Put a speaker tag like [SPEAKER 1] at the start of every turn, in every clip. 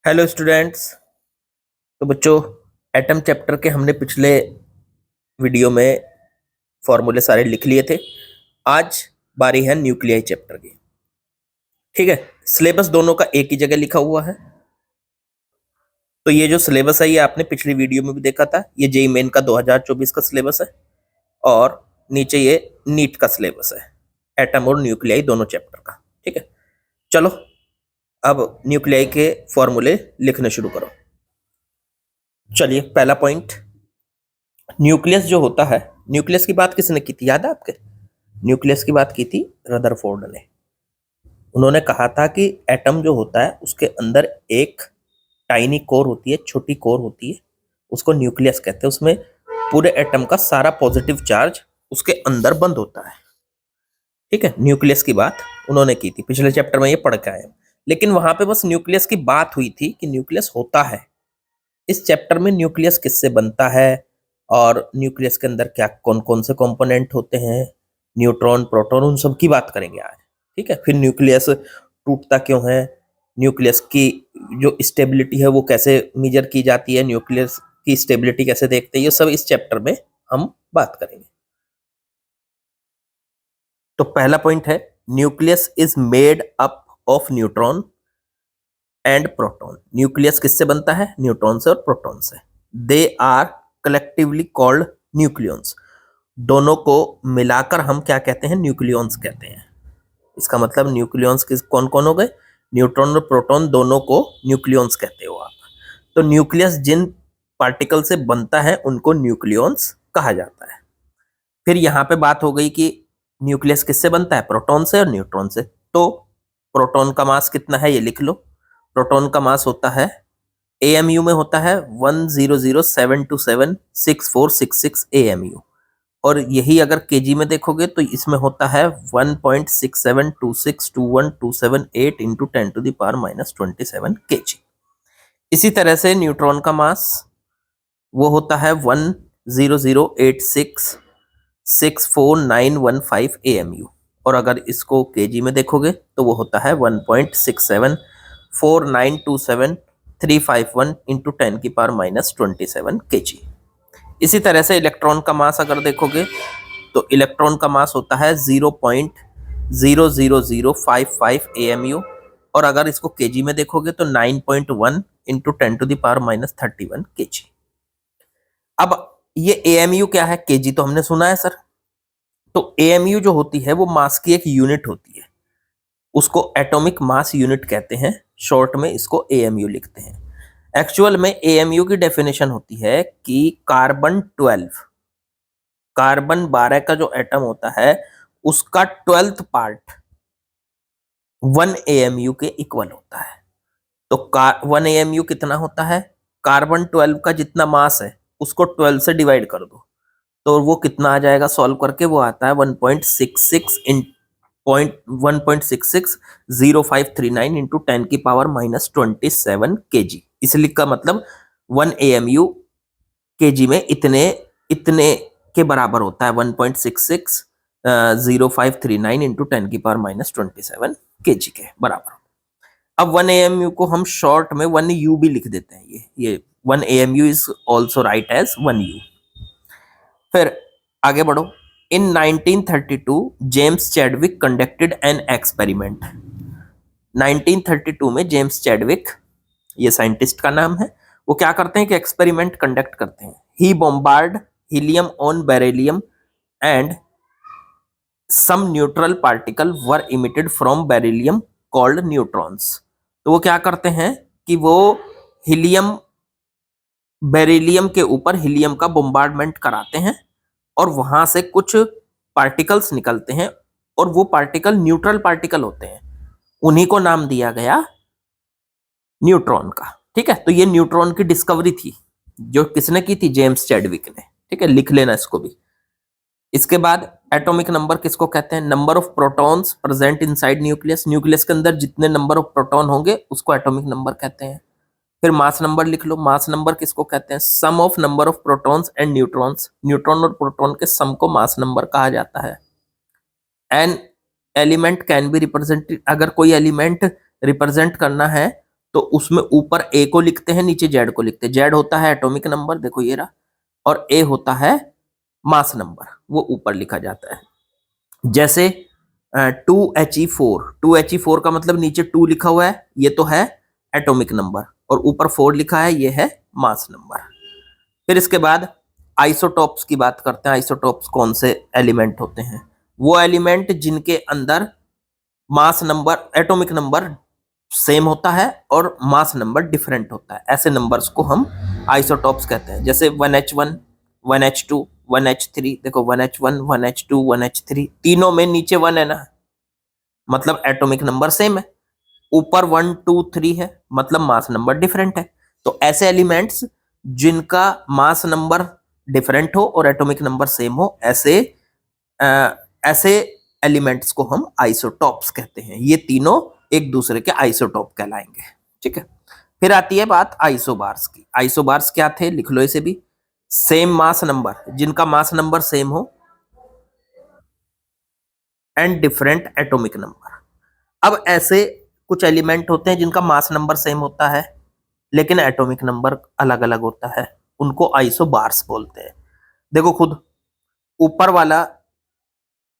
[SPEAKER 1] Hello students. तो बच्चों, atom chapter के हमने पिछले वीडियो में फॉर्मूले सारे लिख लिए थे। आज बारी है न्यूक्लियाई चैप्टर की। ठीक है, सिलेबस दोनों का एक ही जगह लिखा हुआ है। तो ये जो सिलेबस है ये आपने पिछली वीडियो में भी देखा था। ये जेईई मेन का 2024 का सिलेबस है और नीचे ये नीट का सिलेबस है, एटम और न्यूक्लियाई दोनों चैप्टर का। ठीक है, चलो अब न्यूक्लियाई के फॉर्मूले लिखने शुरू करो। चलिए, पहला पॉइंट, न्यूक्लियस जो होता है, न्यूक्लियस की बात किसने की थी, याद है आपके? न्यूक्लियस की बात की थी रदरफोर्ड ने। उन्होंने कहा था कि एटम जो होता है उसके अंदर एक टाइनी कोर होती है, छोटी कोर होती है, उसको न्यूक्लियस कहते हैं। उसमें पूरे एटम का सारा पॉजिटिव चार्ज उसके अंदर बंद होता है। ठीक है, न्यूक्लियस की बात उन्होंने की थी, पिछले चैप्टर में ये पढ़ के आए। लेकिन वहां पे बस न्यूक्लियस की बात हुई थी कि न्यूक्लियस होता है। इस चैप्टर में न्यूक्लियस किससे बनता है और न्यूक्लियस के अंदर क्या कौन कौन से कंपोनेंट होते हैं, न्यूट्रॉन प्रोटॉन, उन सब की बात करेंगे आज। ठीक है, फिर न्यूक्लियस टूटता क्यों है, न्यूक्लियस की जो स्टेबिलिटी है वो कैसे मेजर की जाती है, न्यूक्लियस की स्टेबिलिटी कैसे देखते हैं, ये सब इस चैप्टर में हम बात करेंगे। तो पहला पॉइंट है, nucleus is made up of neutron and proton. Nucleus किससे बनता है? न्यूट्रॉन से और प्रोटॉन से। They are collectively called nucleons. दोनों को मिलाकर हम क्या कहते हैं? न्यूक्लियॉन्स कहते हैं। इसका मतलब न्यूक्लियॉन्स किस कौन कौन हो गए? न्यूट्रॉन और प्रोटॉन दोनों को न्यूक्लियॉन्स कहते हो आप। तो न्यूक्लियस जिन पार्टिकल से बनता है उनको न्यूक्लियॉन्स कहा जाता है। फिर यहाँ पे बात हो गई कि न्यूक्लियस किससे बनता है? प्रोटॉन से और न्यूट्रॉन से। तो प्रोटॉन का मास कितना है ये लिख लो। प्रोटॉन का मास होता है, एएमयू में होता है 100727646 एएमयू, और यही अगर केजी में देखोगे तो इसमें होता है 1.67262127 इंटू 10⁻⁻27 केजी। इसी तरह से न्यूट्रॉन का मास वो होता है 10086649115 एएमयू, और अगर इसको केजी में देखोगे तो वो होता है 1.674927 इंटू 10⁻⁻27 केजी। इसी तरह से इलेक्ट्रॉन का मास अगर देखोगे तो इलेक्ट्रॉन का मास होता है 0.00055 एएमयू, और अगर इसको केजी में देखोगे तो 9.1 इंटू 10⁻31 केजी। अब ये एएमयू क्या है? केजी तो हमने सुना है सर। तो एएमयू जो होती है वो मास की एक यूनिट होती है, उसको एटॉमिक मास यूनिट कहते हैं, शॉर्ट में इसको एएमयू लिखते हैं। एक्चुअल में एएमयू की डेफिनेशन होती है कि कार्बन 12 का जो एटम होता है उसका 12th पार्ट 1 एएमयू के इक्वल होता है। तो 1 एएमयू कितना होता है? कार्बन 12 का जितना मास है उसको 12 से डिवाइड कर दो तो वो कितना आ जाएगा? सॉल्व करके वो आता है 1.660539 इंटू 10⁻⁻27 केजी। इसलिए का मतलब 1 एएमयू केजी में इतने इतने के बराबर होता है, 1.660539 इंटू 10⁻⁻27 केजी के बराबर। अब 1 एएमयू को हम शॉर्ट में 1U भी लिख देते हैं। ये 1 AMU is also right as 1U। फिर आगे बढ़ो। In 1932 James Chadwick conducted an experiment. 1932 में जेम्स चैडविक, ये साइंटिस्ट का नाम है, वो क्या करते हैं कि एक्सपेरिमेंट कंडक्ट करते हैं। He bombard helium on beryllium and some neutral particle were emitted from beryllium called neutrons. तो वो क्या करते हैं कि वो हीलियम बेरिलियम के ऊपर हीलियम का बॉम्बार्डमेंट कराते हैं और वहां से कुछ पार्टिकल्स निकलते हैं, और वो पार्टिकल न्यूट्रल पार्टिकल होते हैं, उन्हीं को नाम दिया गया न्यूट्रॉन का। ठीक है, तो ये न्यूट्रॉन की डिस्कवरी थी जो किसने की थी? जेम्स चैडविक ने। ठीक है, लिख लेना इसको भी। इसके बाद एटॉमिक नंबर किसको कहते हैं? Number of protons present inside nucleus. Nucleus के अंदर जितने नंबर ऑफ प्रोटॉन होंगे उसको एटॉमिक नंबर कहते हैं। फिर मास नंबर लिख लो। मास नंबर किसको कहते हैं? Sum of number of protons and neutrons. Neutron और प्रोटॉन के सम को मास नंबर कहा जाता है। An element can be represented, अगर कोई एलिमेंट रिप्रेजेंट करना है तो उसमें ऊपर ए को लिखते हैं, नीचे जेड को लिखते हैं। जेड होता है एटॉमिक नंबर, देखो ये रहा, और ए होता है मास नंबर, वो ऊपर लिखा जाता है। जैसे 2He4, 2He4 का मतलब नीचे 2 लिखा हुआ है, ये तो है एटॉमिक नंबर, और ऊपर 4 लिखा है, ये है मास नंबर। फिर इसके बाद आइसोटॉप्स की बात करते हैं। आइसोटॉप्स कौन से एलिमेंट होते हैं? वो एलिमेंट जिनके अंदर mass number, atomic number same होता है और मास नंबर डिफरेंट होता है, ऐसे नंबर्स को हम आइसोटॉप्स कहते हैं। जैसे 1H1, 1H2, 1H3, देखो 1H1, 1H2, 1H3, तीनों में नीचे 1 है ना, मतलब एटॉमिक नंबर सेम है। ऊपर 1, 2, 3 है, मतलब मास नंबर डिफरेंट है। तो ऐसे एलिमेंट्स जिनका मास नंबर डिफरेंट हो और एटॉमिक नंबर सेम हो, ऐसे एलिमेंट्स को हम आइसोटॉप्स कहते हैं। ये तीनों एक दूसरे के आइसोटॉप कहलाएंगे, ठीक है। फिर आती है बात आइसोबार्स की। आइसोबार्स क्या थे, लिख लो इसे भी। सेम मास नंबर, जिनका मास नंबर सेम हो एंड डिफरेंट एटॉमिक नंबर। अब ऐसे कुछ एलिमेंट होते हैं जिनका मास नंबर सेम होता है लेकिन एटॉमिक नंबर अलग अलग होता है, उनको आइसोबार्स बोलते हैं। देखो खुद, ऊपर वाला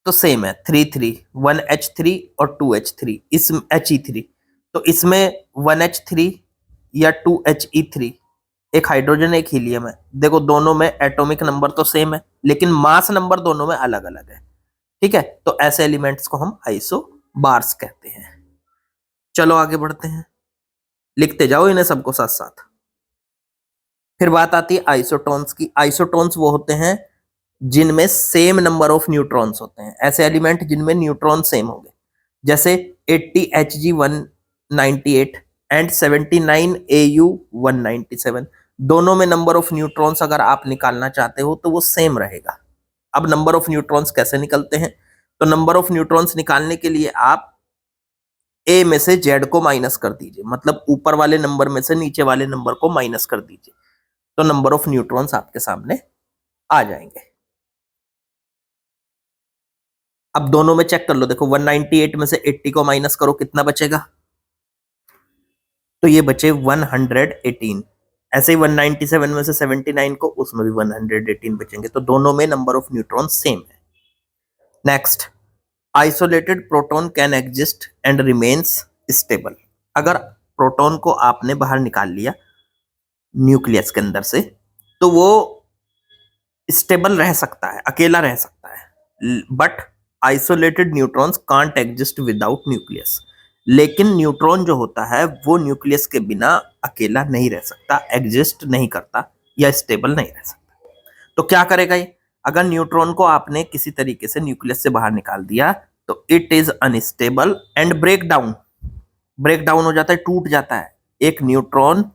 [SPEAKER 1] तो सेम है, 3 3, 1H3 और 2H3, इस He3, तो इसमें 1H3 या 2He3, एक हाइड्रोजन एक हीलियम है। देखो दोनों में एटॉमिक नंबर तो सेम है लेकिन मास नंबर दोनों में अलग अलग है, ठीक है। तो ऐसे एलिमेंट्स को हम आइसोबार्स कहते हैं। चलो आगे बढ़ते हैं, लिखते जाओ इन्हें सबको साथ साथ। फिर बात आती है आइसोटोन्स की। आइसोटोन्स वो होते हैं जिनमें सेम नंबर ऑफ न्यूट्रॉन्स होते हैं, ऐसे एलिमेंट जिनमें न्यूट्रॉन सेम होंगे। जैसे 80Hg198 एंड 79Au197, दोनों में नंबर ऑफ न्यूट्रॉन्स अगर आप निकालना चाहते हो तो वो सेम रहेगा। अब नंबर ऑफ न्यूट्रॉन्स कैसे निकलते हैं? तो नंबर ऑफ न्यूट्रॉन्स निकालने के लिए आप ए में से जेड को माइनस कर दीजिए, मतलब ऊपर वाले नंबर में से नीचे वाले नंबर को माइनस कर दीजिए, तो नंबर ऑफ न्यूट्रॉन्स आपके सामने आ जाएंगे। अब दोनों में चेक कर लो, देखो 198 में से 80 को माइनस करो, कितना बचेगा? तो ये बचे 118। ऐसे ही 197 में से 79 को, उसमें भी 118 बचेंगे, तो दोनों में नंबर ऑफ न्यूट्रॉन सेम है। Next, isolated proton can exist and remains stable. अगर प्रोटॉन को आपने बाहर निकाल लिया न्यूक्लियस के अंदर से, तो वो स्टेबल रह सकता है, अकेला रह सकता है, but isolated neutrons can't exist without nucleus. लेकिन न्यूट्रॉन जो होता है वो न्यूक्लियस के बिना अकेला नहीं रह सकता, एग्जिस्ट नहीं करता या स्टेबल नहीं रह सकता। तो क्या करेगा ये? अगर न्यूट्रॉन को आपने किसी तरीके से न्यूक्लियस से बाहर निकाल दिया तो it is unstable and break down. Break down हो जाता है, टूट जाता है। एक न्यूट्रॉन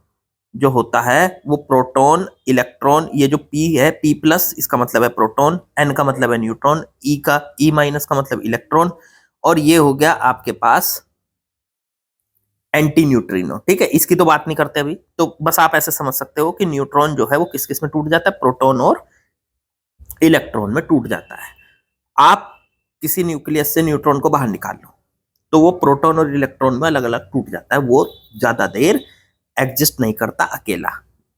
[SPEAKER 1] जो होता है वो प्रोटॉन, इलेक्ट्रॉन, ये जो P है, P+ इसका मतलब है प्रोटॉन, N का मतलब है न्यूट्रॉन, E का मतलब इलेक्ट्रॉन, और ये हो गया आपके पास एंटी न्यूट्रिनो, ठीक है। इसकी तो बात नहीं करते अभी, तो बस आप ऐसे समझ सकते हो कि न्यूट्रॉन जो है वो किस किस में टूट जाता है, प्रोटॉन और इलेक्ट्रॉन में टूट जाता है। आप किसी न्यूक्लियस से न्यूट्रॉन को बाहर निकाल लो तो वो प्रोटॉन और इलेक्ट्रॉन में अलग अलग टूट जाता है, वो ज्यादा देर एग्जिस्ट नहीं करता अकेला।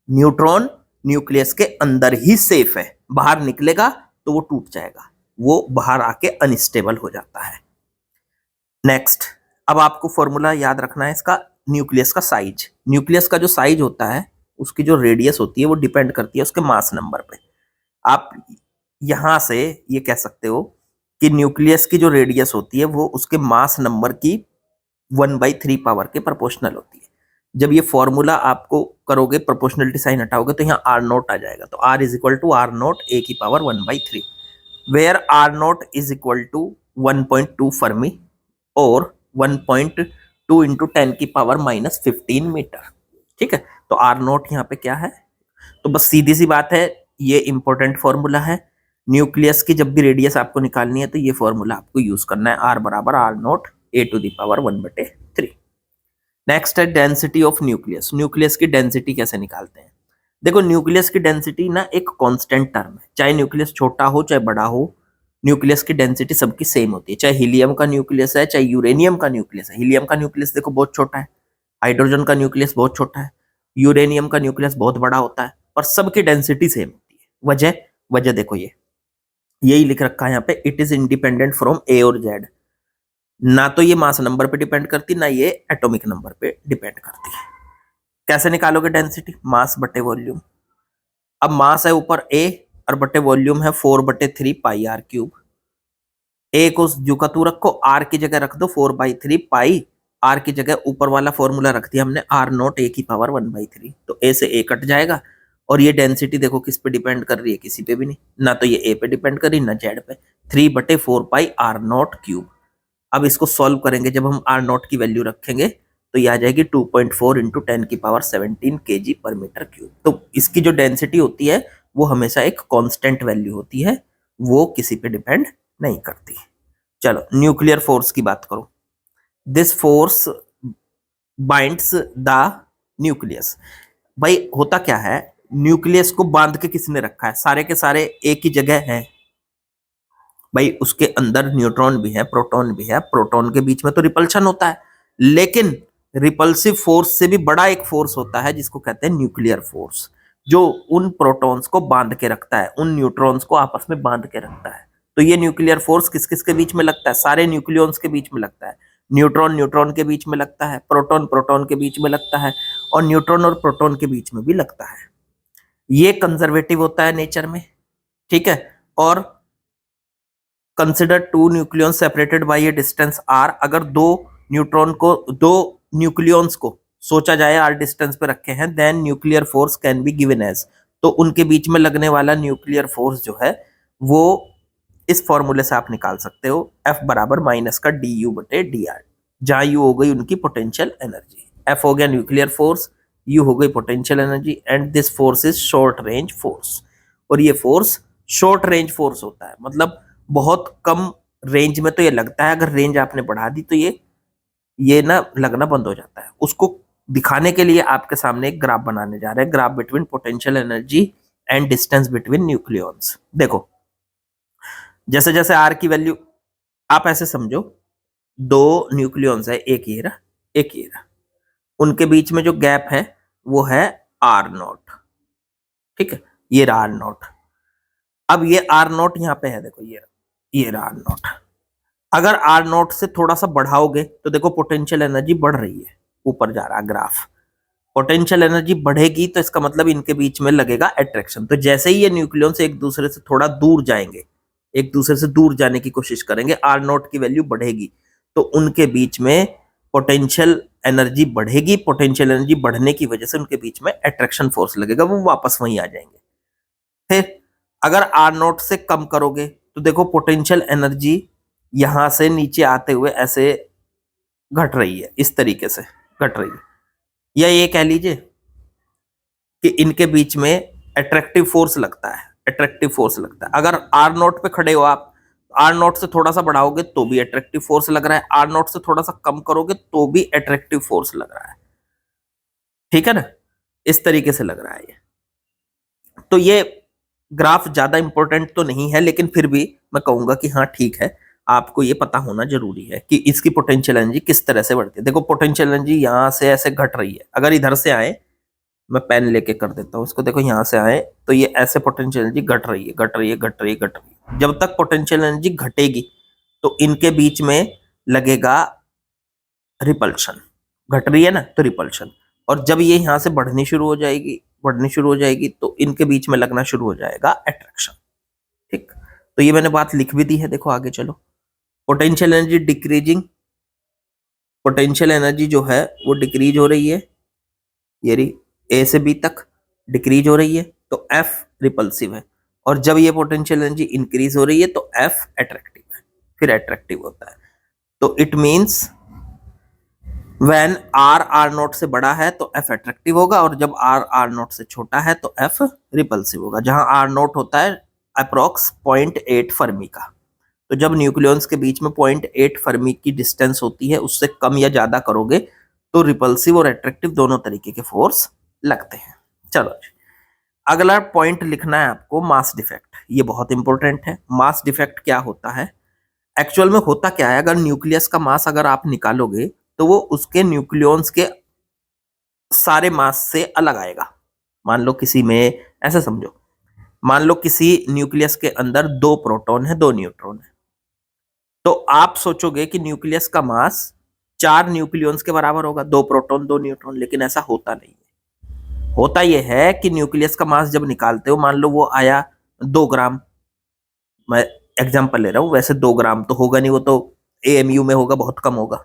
[SPEAKER 1] न्यूट्रॉन न्यूक्लियस के अंदर ही सेफ है, बाहर निकलेगा तो वो टूट जाएगा, वो बाहर आके अनस्टेबल हो जाता है। नेक्स्ट, अब आपको फॉर्मूला याद रखना है इसका, न्यूक्लियस का साइज। न्यूक्लियस का जो साइज होता है, उसकी जो रेडियस होती है वो डिपेंड करती है उसके मास नंबर पे। आप यहां से ये कह सकते हो कि न्यूक्लियस की जो रेडियस होती है वो उसके मास नंबर की 1/3 पावर के प्रोपोर्शनल होती है। जब ये फॉर्मूला आपको करोगे, प्रोपोर्शनलिटी साइन हटाओगे तो यहाँ R0 आ जाएगा, तो R is equal to R0 A की power 1/3, where R0 is equal to 1.2 fermi और 1.2 इंटू 10 की पावर -15 मीटर, ठीक है। तो R0 यहाँ पे क्या है? तो बस सीधी सी बात है, ये इंपॉर्टेंट फॉर्मूला है। न्यूक्लियस की जब भी रेडियस आपको निकालनी है तो ये फॉर्मूला आपको यूज करना है, R बराबर R0 A to the power 1/3। Next है डेंसिटी ऑफ न्यूक्लियस। न्यूक्लियस की डेंसिटी कैसे निकालते हैं? देखो न्यूक्लियस की डेंसिटी ना एक कांस्टेंट टर्म है, चाहे न्यूक्लियस छोटा हो चाहे बड़ा हो, न्यूक्लियस की डेंसिटी सबकी सेम होती है। चाहे हीलियम का न्यूक्लियस है चाहे यूरेनियम का न्यूक्लियस है। हीलियम का न्यूक्लियस देखो बहुत छोटा है, हाइड्रोजन का न्यूक्लियस बहुत छोटा है, यूरेनियम का न्यूक्लियस बहुत बड़ा होता है, पर सबकी डेंसिटी सेम होती है। वजह वजह देखो, ये यही लिख रखा है यहाँ पे, इट इज इंडिपेंडेंट फ्रॉम ए और जेड। ना तो ये मास नंबर पे डिपेंड करती, ना ये एटॉमिक नंबर पे डिपेंड करती है। कैसे निकालोगे डेंसिटी? मास बटे वॉल्यूम। अब मास है ऊपर ए और बटे वॉल्यूम है 4/3 पाई आर क्यूब। ए को जो का तू रखो, आर की जगह रख दो 4/3 पाई, आर की जगह ऊपर वाला फॉर्मूला रख दिया हमने आर नॉट ए की पावर 1/3। तो ए से ए कट जाएगा, और ये डेंसिटी देखो किस पे डिपेंड कर रही है? किसी पे भी नहीं, ना तो ये ए पे डिपेंड कर रही, ना जेड पे। 3/4 पाई आर नॉट क्यूब। अब इसको सॉल्व करेंगे, जब हम आर नॉट की वैल्यू रखेंगे तो ये आ जाएगी 2.4 इंटू 10⁻17 kg पर मीटर क्यूब। तो इसकी जो डेंसिटी होती है वो हमेशा एक कांस्टेंट वैल्यू होती है, वो किसी पे डिपेंड नहीं करती। चलो न्यूक्लियर फोर्स की बात करो। This force binds the nucleus. भाई होता क्या है, न्यूक्लियस को बांध के किसने रखा है? सारे के सारे एक ही जगह हैं भाई, उसके अंदर न्यूट्रॉन भी है, प्रोटॉन भी है, प्रोटॉन के बीच में तो रिपल्शन होता है, लेकिन रिपल्सिव फोर्स से भी बड़ा एक फोर्स होता है जिसको कहते हैं न्यूक्लियर फोर्स, जो उन प्रोटॉन्स को बांध के रखता है, उन न्यूट्रॉन्स को आपस में बांध के रखता है। तो ये न्यूक्लियर फोर्स किस किस के बीच में लगता है? सारे न्यूक्लियॉन्स के बीच में लगता है, न्यूट्रॉन न्यूट्रॉन के बीच में लगता है, प्रोटॉन प्रोटॉन के बीच में लगता है, और न्यूट्रॉन और प्रोटॉन के बीच में भी लगता है। ये कंजर्वेटिव होता है नेचर में, ठीक है। और consider two nucleon separated by a distance R. अगर दो न्यूक्लियॉन्स को सोचा जाए आर डिस्टेंस पे रखे हैं, then nuclear force can be given as. तो उनके बीच में लगने वाला न्यूक्लियर फोर्स जो है वो इस फॉर्मूले से आप निकाल सकते हो, F बराबर माइनस का du बटे dr, जहां U हो गई उनकी पोटेंशियल एनर्जी। F हो गया न्यूक्लियर फोर्स, U हो गई potential energy, and this force is short range force. और ये फोर्स शॉर्ट रेंज फोर्स होता है, मतलब बहुत कम रेंज में तो ये लगता है, अगर रेंज आपने बढ़ा दी तो ये ना लगना बंद हो जाता है। उसको दिखाने के लिए आपके सामने एक ग्राफ बनाने जा रहे हैं, graph between potential energy and distance between nucleons. देखो जैसे जैसे आर की वैल्यू, आप ऐसे समझो दो न्यूक्लियॉन्स है, एक ये रहा एक ये रहा, उनके बीच में जो गैप है वो है आर नॉट, ठीक है, ये रहा आर नॉट। अब ये आर नॉट यहाँ पे है, देखो ये रहा आर नॉट। अगर आर नॉट से थोड़ा सा बढ़ाओगे तो देखो पोटेंशियल एनर्जी बढ़ रही है, ऊपर जा रहा ग्राफ। पोटेंशियल एनर्जी बढ़ेगी तो इसका मतलब इनके बीच में लगेगा अट्रैक्शन। तो जैसे ही ये न्यूक्लियॉन्स एक दूसरे से थोड़ा दूर जाएंगे, एक दूसरे से दूर जाने की कोशिश करेंगे, आर नॉट की वैल्यू बढ़ेगी, तो उनके बीच में पोटेंशियल एनर्जी बढ़ेगी। पोटेंशियल एनर्जी बढ़ने की वजह से उनके बीच में अट्रैक्शन फोर्स लगेगा, वो वापस वहीं आ जाएंगे। फिर अगर आर नॉट से कम करोगे तो देखो पोटेंशियल एनर्जी यहां से नीचे आते हुए ऐसे घट रही है, इस तरीके से घट रही है, या ये कह लीजिए कि इनके बीच में अट्रैक्टिव फोर्स लगता है, अट्रैक्टिव फोर्स लगता है। अगर आर नॉट पे खड़े हो आप, आर नॉट से थोड़ा सा बढ़ाओगे तो भी अट्रैक्टिव फोर्स लग रहा है, आर नॉट से थोड़ा सा कम करोगे तो भी अट्रैक्टिव फोर्स लग रहा है, ठीक है ना, इस तरीके से लग रहा है ये। तो ये ग्राफ ज्यादा इंपॉर्टेंट तो नहीं है, लेकिन फिर भी मैं कहूंगा कि हाँ ठीक है, आपको ये पता होना जरूरी है कि इसकी पोटेंशियल एनर्जी किस तरह से बढ़ती है। देखो पोटेंशियल एनर्जी यहां से ऐसे घट रही है, अगर इधर से आए, मैं पेन लेके कर देता हूँ इसको, देखो यहां से आए तो ये ऐसे पोटेंशियल एनर्जी घट रही है, घट रही है, घट रही है, घट रही है। जब तक पोटेंशियल एनर्जी घटेगी तो इनके बीच में लगेगा रिपल्शन, घट रही है ना तो रिपल्शन। और जब ये यहां से बढ़नी शुरू हो जाएगी, बढ़नी शुरू हो जाएगी, तो इनके बीच में लगना शुरू हो जाएगा अट्रैक्शन, ठीक। तो ये मैंने बात लिख भी दी है, देखो आगे चलो। Potential energy decreasing, potential energy जो है वो डिक्रीज हो रही है, ये रही ए से बी तक डिक्रीज हो रही है, तो एफ रिपल्सिव है। और जब ये पोटेंशियल एनर्जी इंक्रीज हो रही है तो एफ अट्रैक्टिव है, फिर अट्रैक्टिव होता है। तो it means when R R naught से बड़ा है तो एफ अट्रैक्टिव होगा, और जब आर आर नॉट से छोटा है तो एफ रिपल्सिव होगा। जहां आर नॉट होता है अप्रोक्स 0.8 फर्मी का, तो जब न्यूक्लियॉन्स के बीच में 0.8 फर्मी की डिस्टेंस होती है, उससे कम या ज्यादा करोगे तो रिपल्सिव और अट्रैक्टिव दोनों तरीके के फोर्स लगते हैं। चलो जी, अगला पॉइंट लिखना है आपको, मास डिफेक्ट। ये बहुत इंपॉर्टेंट है। मास डिफेक्ट क्या होता है? एक्चुअल में होता क्या है, अगर न्यूक्लियस का मास अगर आप निकालोगे तो वो उसके न्यूक्लियॉन्स के सारे मास से अलग आएगा। मान लो किसी में, ऐसे समझो, मान लो किसी न्यूक्लियस के अंदर 2 प्रोटॉन है 2 न्यूट्रॉन है, तो आप सोचोगे कि न्यूक्लियस का मास 4 न्यूक्लियॉन्स के बराबर होगा, 2 प्रोटॉन 2 न्यूट्रॉन, लेकिन ऐसा होता नहीं है। होता यह है कि न्यूक्लियस का मास जब निकालते हो, मान लो वो आया 2 ग्राम, मैं एग्जांपल ले रहा हूं, वैसे 2 ग्राम तो होगा नहीं, वो तो एएमयू में होगा, बहुत कम होगा,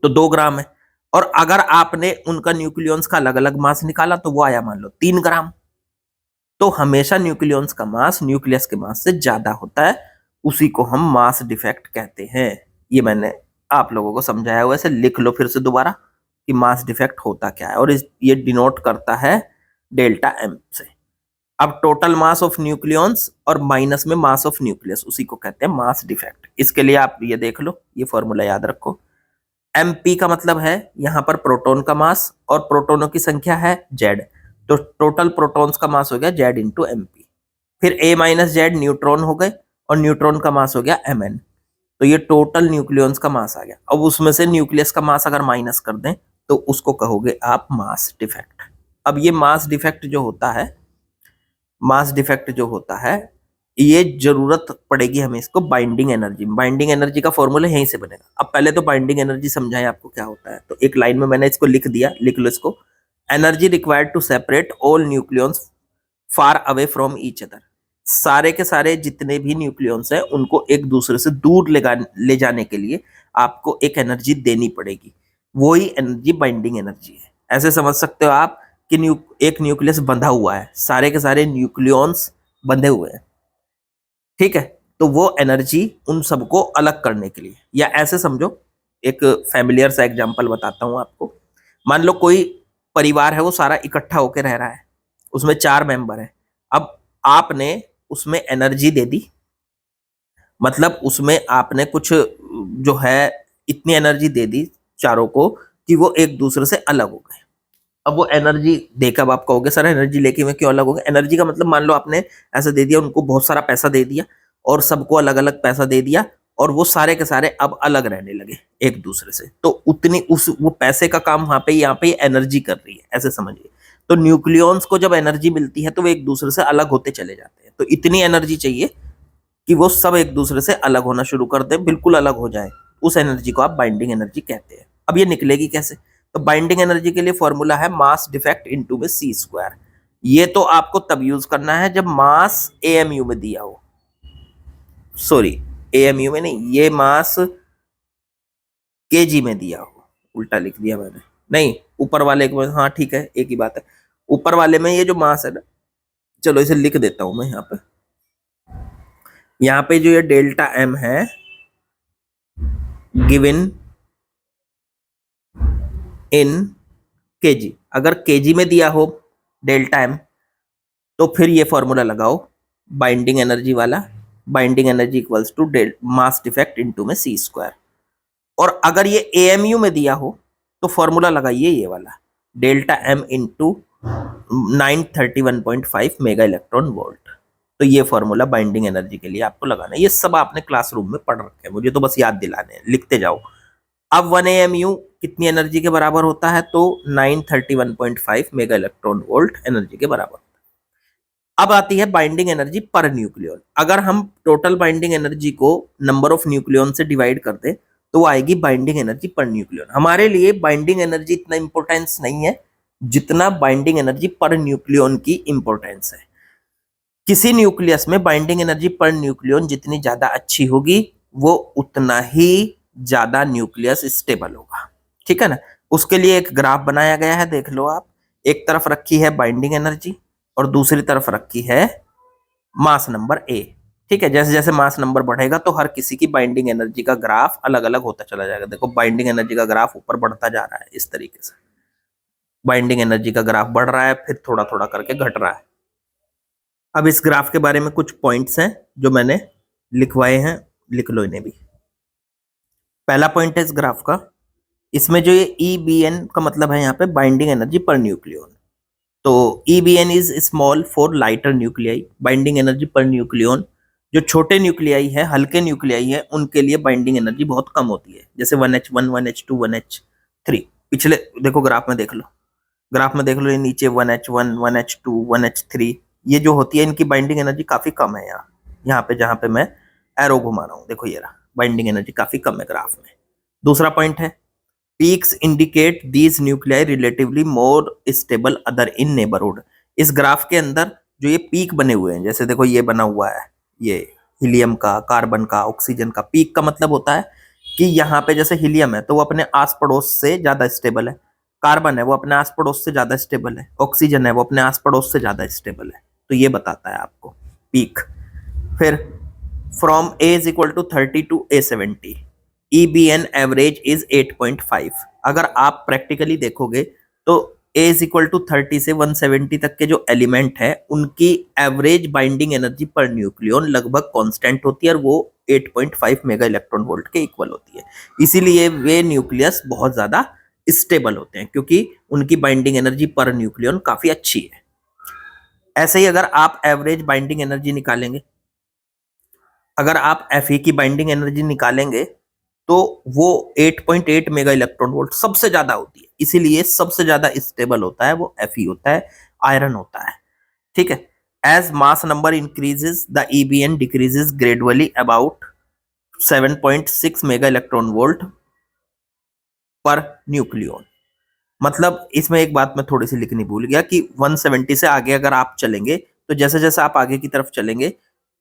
[SPEAKER 1] तो 2 ग्राम है। और अगर आपने उनका न्यूक्लियॉन्स का अलग अलग मास निकाला तो वो आया मान लो 3 ग्राम। तो हमेशा न्यूक्लियॉन्स का मास न्यूक्लियस के मास से ज्यादा होता है, उसी को हम मास डिफेक्ट कहते हैं। ये मैंने आप लोगों को समझाया हुआ, ऐसे लिख लो फिर से दोबारा कि मास डिफेक्ट होता क्या है, और ये डिनोट करता है डेल्टा एम से। अब टोटल मास ऑफ न्यूक्लियॉन्स और माइनस में मास ऑफ न्यूक्लियस, उसी को कहते हैं मास डिफेक्ट। इसके लिए आप ये देख लो, ये फॉर्मूला याद रखो। एमपी का मतलब है यहां पर प्रोटॉन का मास, और प्रोटोनों की संख्या है जेड, तो टोटल प्रोटॉन्स का मास हो गया जेड इंटू एमपी। फिर ए माइनस जेड न्यूट्रॉन हो गए, और न्यूट्रॉन का मास हो गया एमएन, तो ये टोटल न्यूक्लियॉन्स का मास आ गया। अब उसमें से न्यूक्लियस का मास अगर माइनस कर दें तो उसको कहोगे आप मास डिफेक्ट। अब ये मास डिफेक्ट जो होता है, मास डिफेक्ट जो होता है, ये जरूरत पड़ेगी हमें इसको बाइंडिंग एनर्जी। बाइंडिंग एनर्जी का फॉर्मूला यहीं से बनेगा। अब पहले तो बाइंडिंग एनर्जी समझाएं आपको क्या होता है, तो एक लाइन में मैंने इसको लिख दिया, लिख लो इसको। Energy required to separate all nucleons far away from each other. सारे के सारे जितने भी न्यूक्लियॉन्स हैं उनको एक दूसरे से दूर ले जाने के लिए आपको एक एनर्जी देनी पड़ेगी, वही एनर्जी बाइंडिंग एनर्जी है। ऐसे समझ सकते हो आप कि एक न्यूक्लियस बंधा हुआ है, सारे के सारे न्यूक्लियॉन्स बंधे हुए हैं, ठीक है, तो वो एनर्जी उन सबको अलग करने के लिए, या ऐसे समझो, एक फैमिलियर सा एग्जांपल बताता हूं आपको। मान लो कोई परिवार है, वो सारा इकट्ठा होकर रह रहा है, उसमें 4 मेंबर हैं। अब आपने उसमें एनर्जी दे दी, मतलब उसमें आपने कुछ जो है इतनी एनर्जी दे दी चारों को कि वो एक दूसरे से अलग हो गए। अब वो एनर्जी देकर आप कहोगे सर एनर्जी लेके मैं क्यों अलग हो गया। एनर्जी का मतलब, मान लो आपने ऐसा दे दिया, उनको बहुत सारा पैसा दे दिया और सबको अलग अलग पैसा दे दिया, और वो सारे के सारे अब अलग रहने लगे एक दूसरे से, तो उतनी वो पैसे का काम वहां पे यहाँ पे एनर्जी कर रही है, ऐसे समझिए। तो न्यूक्लियॉन्स को जब एनर्जी मिलती है तो वो एक दूसरे से अलग होते चले जाते हैं, तो इतनी एनर्जी चाहिए कि वो सब एक दूसरे से अलग होना शुरू कर दे, बिल्कुल अलग हो जाए। उस एनर्जी को आप बाइंडिंग एनर्जी कहते हैं। अब ये निकलेगी कैसे, तो बाइंडिंग एनर्जी के लिए फॉर्मूला है मास डिफेक्ट इनटू में सी स्क्वायर। ये तो आपको तब यूज करना है जब मास एएमयू में दिया हो, सॉरी एएमयू में नहीं, ये मास केजी में दिया हो, उल्टा लिख दिया मैंने, नहीं ऊपर वाले को, हाँ ठीक है एक ही बात है। ऊपर वाले में ये जो मास है ना, चलो इसे लिख देता हूं मैं यहाँ पे जो ये डेल्टा एम है गिवन इन केजी, अगर केजी में दिया हो डेल्टा एम तो फिर ये फॉर्मूला लगाओ बाइंडिंग एनर्जी वाला, binding energy equals to mass defect into में सी स्क्वायर। और अगर ये एएमयू में दिया हो तो फॉर्मूला लगाइए ये वाला, delta M into 931.5 mega electron volt. तो ये फॉर्मूला बाइंडिंग एनर्जी के लिए आपको लगाना है। ये सब आपने क्लासरूम में पढ़ रखे हैं, मुझे तो बस याद दिलाने हैं, लिखते जाओ। अब 1 AMU कितनी एनर्जी के बराबर होता है, तो 931.5 मेगा इलेक्ट्रॉन वोल्ट एनर्जी के बराबर। अब आती है बाइंडिंग एनर्जी पर न्यूक्लियॉन। अगर हम टोटल बाइंडिंग एनर्जी को नंबर ऑफ न्यूक्लियॉन से डिवाइड कर दें तो वो आएगी बाइंडिंग एनर्जी पर न्यूक्लियॉन। हमारे लिए बाइंडिंग एनर्जी इतना इंपॉर्टेंस नहीं है जितना बाइंडिंग एनर्जी पर न्यूक्लियॉन की इंपॉर्टेंस है। किसी न्यूक्लियस में बाइंडिंग एनर्जी पर न्यूक्लियॉन जितनी ज्यादा अच्छी होगी वो उतना ही ज्यादा न्यूक्लियस स्टेबल होगा, ठीक है ना। उसके लिए एक ग्राफ बनाया गया है, देख लो आप। एक तरफ रखी है बाइंडिंग एनर्जी और दूसरी तरफ रखी है मास नंबर ए, ठीक है। जैसे जैसे मास नंबर बढ़ेगा तो हर किसी की बाइंडिंग एनर्जी का ग्राफ अलग अलग होता चला जाएगा। देखो बाइंडिंग एनर्जी का ग्राफ ऊपर बढ़ता जा रहा है, इस तरीके से बाइंडिंग एनर्जी का ग्राफ बढ़ रहा है, फिर थोड़ा थोड़ा करके घट रहा है। अब इस ग्राफ के बारे में कुछ पॉइंट्स हैं जो मैंने लिखवाए हैं, लिख लो इन्हें भी। पहला पॉइंट है इस ग्राफ का, इसमें जो ये EBN का मतलब है यहाँ पे बाइंडिंग एनर्जी पर न्यूक्लियॉन। तो EBN is small for lighter nuclei. Binding energy पर न्यूक्लियॉन, जो छोटे न्यूक्लियाई है, हल्के न्यूक्लियाई है, उनके लिए बाइंडिंग एनर्जी बहुत कम होती है, जैसे 1H1 1H2 1H3। पिछले देखो ग्राफ में देख लो, ग्राफ में देख लो, ये नीचे 1H1, 1H2, 1H3, ये जो होती है इनकी बाइंडिंग एनर्जी काफी कम है। यहाँ पे जहां पे मैं एरो घुमा रहा हूँ, देखो ये रहा, बाइंडिंग एनर्जी काफी कम है ग्राफ में। दूसरा पॉइंट है, peaks indicate these nuclei relatively more stable other in neighbourhood. इस ग्राफ के अंदर जो ये पीक बने हुए हैं, जैसे देखो ये बना हुआ है, ये हीलियम का, कार्बन का, ऑक्सीजन का। पीक का मतलब होता है कि यहाँ पे जैसे हीलियम है तो वो अपने आस पड़ोस से ज्यादा स्टेबल है, कार्बन है वो अपने आस पड़ोस से ज्यादा स्टेबल है, ऑक्सीजन है वो अपने आस पड़ोस से ज्यादा स्टेबल है। तो ये बताता है आपको पीक। फिर from A is equal to 30 to A70, EBN average is 8.5। अगर आप प्रैक्टिकली देखोगे तो ए इज इक्वल टू 30 से 170 तक के जो एलिमेंट है उनकी average binding energy per nucleon लगभग कांस्टेंट होती है और वो 8.5 मेगा इलेक्ट्रॉन वोल्ट के इक्वल होती है। इसीलिए वे न्यूक्लियस बहुत ज्यादा स्टेबल होते हैं, क्योंकि उनकी बाइंडिंग एनर्जी पर न्यूक्लियन काफी अच्छी है। ऐसे ही अगर आप एवरेज बाइंडिंग एनर्जी निकालेंगे, अगर आप Fe की बाइंडिंग एनर्जी निकालेंगे तो वो 8.8 मेगा इलेक्ट्रॉन वोल्ट सबसे ज्यादा होती है। इसीलिए सबसे ज्यादा स्टेबल होता है वो Fe होता है, आयरन होता है। ठीक है। As mass number increases the EBN decreases gradually about 7.6 mega electron volt पर न्यूक्लियन। मतलब इसमें एक बात मैं थोड़ी सी लिखनी भूल गया कि 170 से आगे अगर आप चलेंगे तो जैसे जैसे आप आगे की तरफ चलेंगे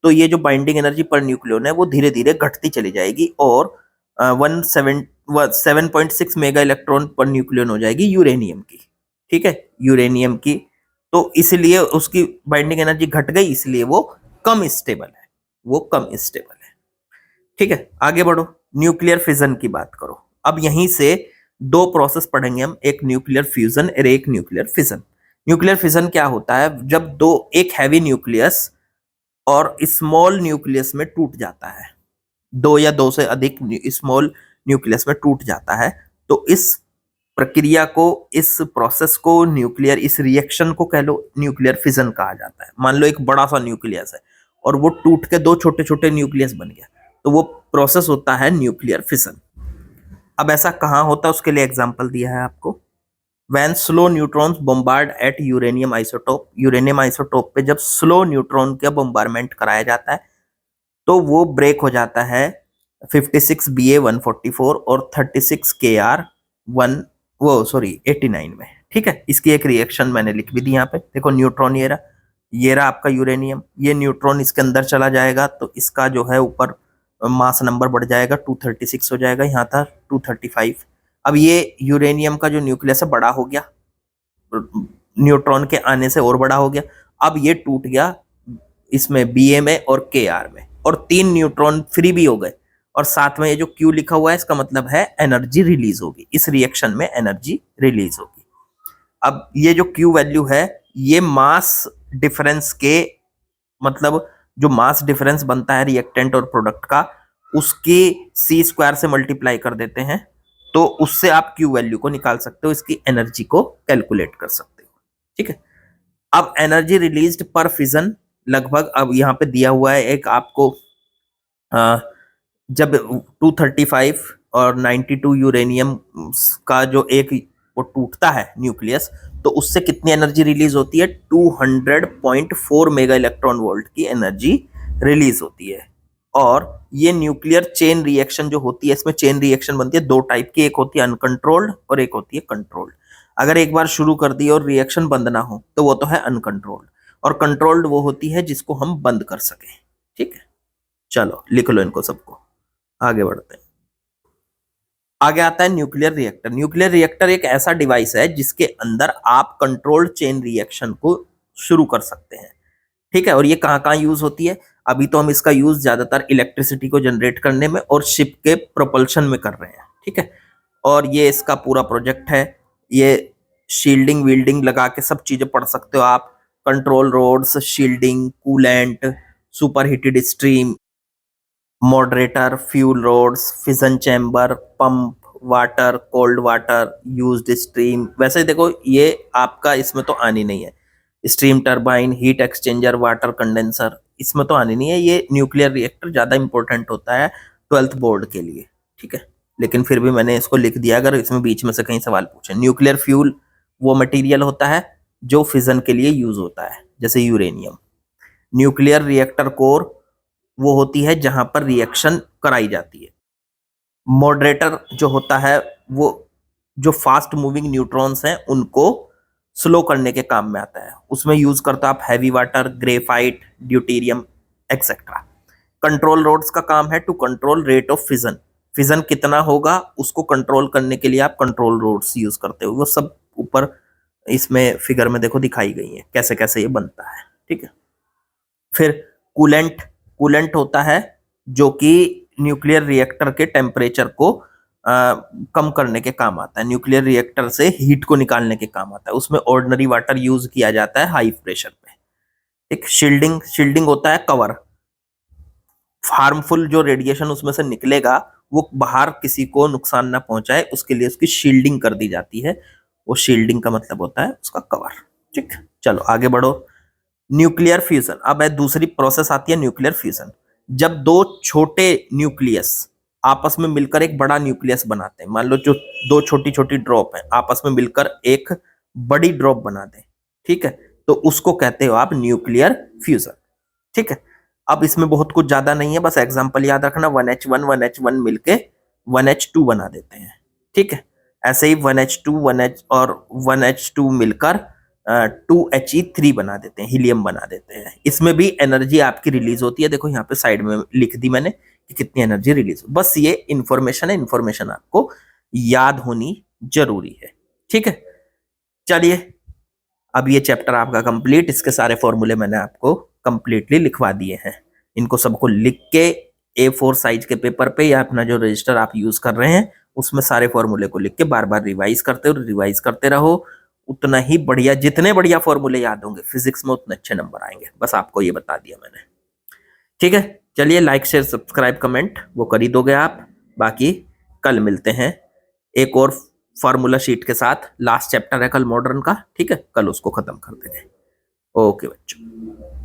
[SPEAKER 1] तो ये जो बाइंडिंग एनर्जी पर न्यूक्लियन है वो धीरे धीरे घटती चली जाएगी और 7.6 मेगा इलेक्ट्रॉन पर न्यूक्लियन हो जाएगी यूरेनियम की। ठीक है, यूरेनियम की। तो इसलिए उसकी बाइंडिंग एनर्जी घट गई, इसलिए वो कम स्टेबल है, वो कम स्टेबल है। ठीक है, आगे बढ़ो, न्यूक्लियर फिजन की बात करो। अब यहीं से दो प्रोसेस पढ़ेंगे हम, एक न्यूक्लियर फ्यूजन और एक न्यूक्लियर फिजन। न्यूक्लियर फिजन क्या होता है, जब एक हैवी न्यूक्लियस और स्मॉल न्यूक्लियस में टूट जाता है, दो या दो से अधिक स्मॉल न्यूक्लियस में टूट जाता है, तो इस प्रक्रिया को, इस प्रोसेस को, न्यूक्लियर इस रिएक्शन को कह लो न्यूक्लियर फिजन कहा जाता है। मान लो एक बड़ा सा न्यूक्लियस है और वो टूट के दो छोटे छोटे न्यूक्लियस बन गया, तो वो प्रोसेस होता है न्यूक्लियर फिजन। अब ऐसा कहाँ होता है उसके लिए एग्जांपल दिया है आपको। When slow neutrons bombard at uranium isotope, uranium isotope पे जब स्लो न्यूट्रॉन का बॉम्बारमेंट कराया जाता है तो वो ब्रेक हो जाता है 56 Ba144 और 36 Kr1 89 में। ठीक है, इसकी एक रिएक्शन मैंने लिख भी दी यहाँ पे, देखो न्यूट्रॉन ये रहा आपका यूरेनियम, ये न्यूट्रॉन इसके अंदर चला जाएगा तो इसका जो है ऊपर मास नंबर बढ़ जाएगा, 236 हो जाएगा, यहाँ था 235। अब ये यूरेनियम का जो न्यूक्लियस है बड़ा हो गया, न्यूट्रॉन के आने से और बड़ा हो गया। अब ये टूट गया इसमें Ba में और Kr में, और 3 न्यूट्रॉन फ्री भी हो गए, और साथ में ये जो Q लिखा हुआ है इसका मतलब है एनर्जी रिलीज होगी, इस रिएक्शन में एनर्जी रिलीज होगी। अब ये जो Q वैल्यू है ये मास डिफरेंस के, मतलब जो मास डिफरेंस बनता है रिएक्टेंट और प्रोडक्ट का, उसके C² से मल्टीप्लाई कर देते हैं, तो उससे आप Q वैल्यू को निकाल सकते हो, इसकी एनर्जी को कैलकुलेट कर सकते हो। ठीक है, अब एनर्जी रिलीज्ड पर फिजन लगभग, अब यहाँ पे दिया हुआ है एक आपको, जब 235 और 92 यूरेनियम का जो एक वो टूटता है न्यूक्लियस, तो उससे कितनी एनर्जी रिलीज होती है, 200.4 मेगा इलेक्ट्रॉन वोल्ट की एनर्जी रिलीज होती है। और ये न्यूक्लियर चेन रिएक्शन जो होती है, इसमें चेन रिएक्शन बनती है दो टाइप की, एक होती है अनकंट्रोल्ड और एक होती है कंट्रोल्ड। अगर एक बार शुरू कर दी और रिएक्शन बंद ना हो तो वो तो है अनकंट्रोल्ड, और कंट्रोल्ड वो होती है जिसको हम बंद कर सके। ठीक है, चलो लिख लो इनको सबको, आगे बढ़ते हैं। आगे आता है न्यूक्लियर रिएक्टर। न्यूक्लियर रिएक्टर एक ऐसा डिवाइस है जिसके अंदर आप कंट्रोल्ड चेन रिएक्शन को शुरू कर सकते हैं। ठीक है, और ये कहाँ कहाँ यूज होती है, अभी तो हम इसका यूज ज्यादातर इलेक्ट्रिसिटी को जनरेट करने में और शिप के प्रोपल्शन में कर रहे हैं। ठीक है, और ये इसका पूरा प्रोजेक्ट है, ये शील्डिंग वील्डिंग लगा के सब चीजें पढ़ सकते हो आप, control rods, shielding, coolant, super heated stream, moderator, fuel rods, fission chamber, pump, water, cold water, used stream. वैसे देखो ये आपका इसमें तो आनी नहीं है, stream turbine, heat exchanger, water condenser, इसमें तो आनी नहीं है। ये न्यूक्लियर रिएक्टर ज्यादा इंपॉर्टेंट होता है 12th बोर्ड के लिए। ठीक है, लेकिन फिर भी मैंने इसको लिख दिया, अगर इसमें बीच में से कहीं सवाल पूछे। न्यूक्लियर फ्यूल वो मटेरियल होता है जो फिजन के लिए यूज होता है, जैसे यूरेनियम। न्यूक्लियर रिएक्टर कोर वो होती है जहां पर रिएक्शन कराई जाती है। मॉडरेटर जो होता है वो जो फास्ट मूविंग न्यूट्रॉन्स हैं उनको स्लो करने के काम में आता है। उसमें यूज करता आप heavy water, graphite, deuterium etcetera. Control rods का काम है to control rate of fission. Fission कितना होगा उसको कंट्रोल करने के लिए आप कंट्रोल रोड्स यूज करते हो। वो सब ऊपर इसमें फिगर में देखो दिखाई गई है कैसे कैसे ये बनता है, ठीक है। फिर कूलेंट, कूलेंट होता है जो कि न्यूक्लियर रिएक्टर के टेम्परेचर को कम करने के काम आता है। न्यूक्लियर रिएक्टर से हीट को निकालने के काम आता है। उसमें ऑर्डिनरी वाटर यूज किया जाता है हाई प्रेशर पे। एक शील्डिंग, शील्डिंग होता है कवर। हार्मफुल जो रेडिएशन उसमें से निकलेगा वो बाहर किसी को नुकसान ना पहुंचाए, उसके लिए उसकी शील्डिंग कर दी जाती है। वो शील्डिंग का मतलब होता है उसका कवर, ठीक। चलो आगे बढ़ो। न्यूक्लियर फ्यूजन, अब है दूसरी प्रोसेस आती है न्यूक्लियर फ्यूजन। जब दो छोटे न्यूक्लियस आपस में मिलकर एक बड़ा न्यूक्लियस बनाते हैं, मान लो जो दो छोटी छोटी ड्रॉप है आपस में मिलकर एक बड़ी ड्रॉप बना दें, ठीक है, तो उसको कहते हो आप न्यूक्लियर फ्यूजन, ठीक है। अब इसमें बहुत कुछ ज्यादा नहीं है, बस एग्जांपल याद रखना, 1H1 मिलके 1H2 बना देते हैं, ठीक है। ऐसे ही 1H2 1H और 1H2 मिलकर 2He3 बना देते हैं, हीलियम बना देते हैं। इसमें भी एनर्जी आपकी रिलीज होती है, देखो यहाँ पे साइड में लिख दी मैंने कि कितनी एनर्जी रिलीज हो। बस ये इंफॉर्मेशन है, इंफॉर्मेशन आपको याद होनी जरूरी है, ठीक है। चलिए अब ये चैप्टर आपका कंप्लीट, इसके सारे फॉर्मूले मैंने आपको कंप्लीटली लिखवा दिए हैं। इनको सबको लिख के A4 साइज के पेपर पे या अपना जो रजिस्टर आप यूज कर रहे हैं उसमें सारे फॉर्मूले को लिख के बार बार रिवाइज करते रहो। उतना ही बढ़िया, जितने बढ़िया फॉर्मूले याद होंगे फिजिक्स में उतने अच्छे नंबर आएंगे। बस आपको ये बता दिया मैंने, ठीक है। चलिए लाइक शेयर सब्सक्राइब कमेंट वो कर ही दोगे आप। बाकी कल मिलते हैं एक और फॉर्मूला शीट के साथ। लास्ट चैप्टर है कल मॉडर्न का, ठीक है, कल उसको खत्म कर देंगे। ओके बच्चों।